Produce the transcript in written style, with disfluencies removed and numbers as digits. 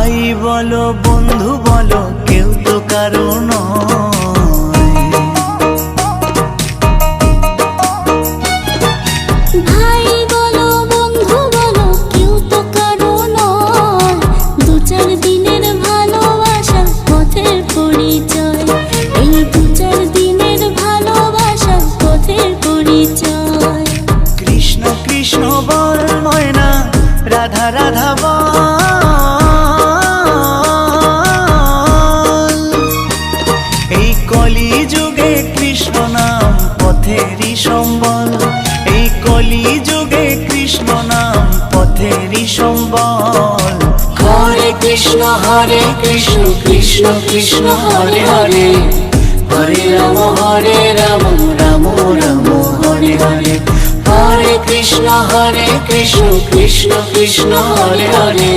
ভাই বলো বন্ধু বলো কেউ তো কারো নয়। ভাই বলো বন্ধু বলো কেউ তো কারো নয়, দু চার দিনের ভালোবাসার পথের পরিচয়, এই দু চার দিনের ভালোবাসার পথের পরিচয়। কৃষ্ণ কৃষ্ণ বল ময়না, রাধা রাধা বল, এই কলি যুগে কৃষ্ণ নাম পথেরই সম্বল, এই কলি যুগে কৃষ্ণ নাম পথেরই সম্বল। হরে কৃষ্ণ কৃষ্ণ কৃষ্ণ হরে হরে, হরে রাম রাম রাম হরে হরে। হরে কৃষ্ণ কৃষ্ণ কৃষ্ণ হরে হরে।